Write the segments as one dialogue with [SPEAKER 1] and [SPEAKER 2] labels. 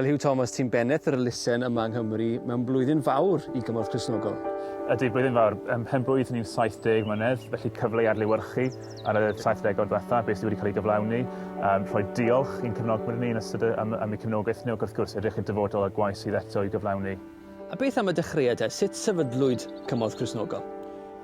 [SPEAKER 1] Wel, Hugh Thomas, ti'n benneth yr elusen yma yng Nghymru mewn blwyddyn fawr I gymorth Cristnogol.
[SPEAKER 2] Ydy, blwyddyn fawr. Pen blwydd ni'n 70 mlynedd, felly cyfle I adlewyrchu ar y 70au diwetha, beth sydd wedi cael ei gyflawni. Rhoi diolch i'n cefnogwyr ni yn ystod am eu cefnogaeth nhw, ac wrth gwrs edrych yn dyfodol y gwaith sydd eto I gyflawni.
[SPEAKER 1] A beth am y dechreuadau? Sut sefydlwyd cymorth Cristnogol?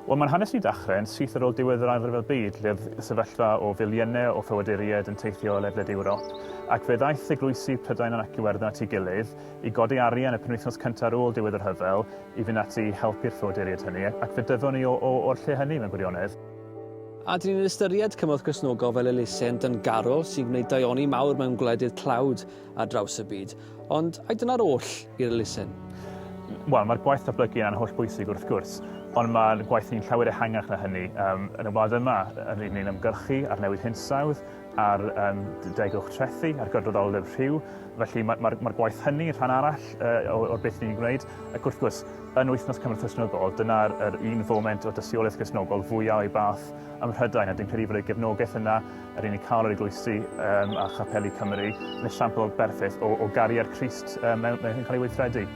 [SPEAKER 2] Wel, mae'n hanes I ddechrau'n syth ar ôl diwedd yr Ail Ryfel Byd, lle oedd sefyllfa o filiynau o fywyduriaid yn teithio o ledled Ewrop, ac fe ddaeth eglwysu Prydain ac Iwerddon at ei gilydd I godi arian y penwythnos cyntaf ar ôl diwedd yr rhyfel I fynd ati I helpu'r fywyduriaid hynny, ac fe dyfon ni o'r lle hynny mewn gwirionedd.
[SPEAKER 1] A dyn ni'n ystyried cymorth Cristnogol fel elusen dyngarol sy'n gwneud daioni mawr mewn gwledydd tlawd ar draws y byd, ond a dyna'r oll i'r elusen?
[SPEAKER 2] Wel, mae'r gwaith datblygu yn holl bwysig wrth gwrs, ond mae'r gwaith ni'n llawer ehangach na hynny. Yn y wlad yma, ni'n ymgyrchu ar newid hinsawdd, ar degwch trethu, ar gydroddoldeb rhyw. Felly mae'r gwaith hynny rhan arall o'r beth ni'n gwneud. Ac wrth gwrs, yn wythnos cymorth Cristnogol, dyna'r un foment o dystiolaeth Cristnogol fwyaf o'i bath ym Mhrydain, a dwi'n credu fod y gefnogaeth yna yr un I cael o'r eglwysu a chapeli Cymru yn esiampl berffaith o gariad Crist mewn cael ei weithredu.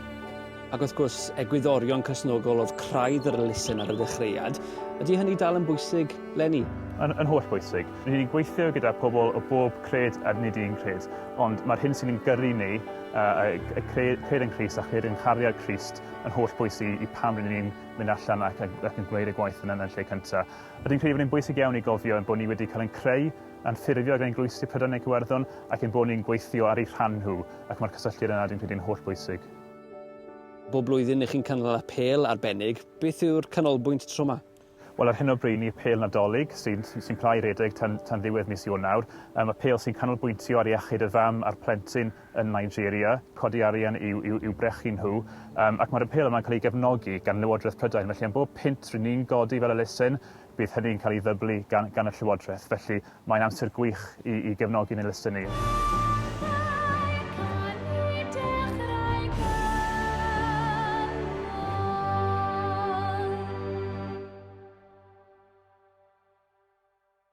[SPEAKER 1] Ac wrth gwrs, egwyddorion Cristnogol oedd craidd yr elusen ar y ddechreuad. Ydy hynny dal yn bwysig leni?
[SPEAKER 2] Yn holl bwysig. Ni wedi gweithio gyda pobl o bob cred a nid un cred, ond mae'r hyn sy'n gyrru ni, y cred yn Crist a cred yn chariad Crist, yn holl bwysig I pam rydyn ni'n mynd allan ac yn gwneud y gwaith yna yn lle cyntaf. A dwi'n credu bod ni'n bwysig iawn I gofio bod ni wedi cael ein creu yn ffurfio gan eglwysu Prydain ac Iwerddon ac yn bod ni'n gweithio ar eu rhan nhw, ac mae'r cysylltiad yna dwi'n credu'n holl bwysig.
[SPEAKER 1] Bob blwyddyn ych chi'n cynnal apel arbennig. Beth yw'r canolbwynt tro yma?
[SPEAKER 2] Wel, ar hyn o bryd ni apel Nadolig sy'n plai redeg tan ddiwedd mis Ionawr. Apel sy'n canolbwyntio ar iechyd y fam a'r plentyn yn Nigeria, codi arian i'w brechu nhw. Ac mae'r apel yma'n cael ei gefnogi gan Lywodraeth Prydain. Felly, am bob pint rydyn ni'n godi fel elusen, bydd hynny'n cael ei ddyblu gan y Llywodraeth. Felly, mae'n amser gwych I gefnogi'n elusen ni.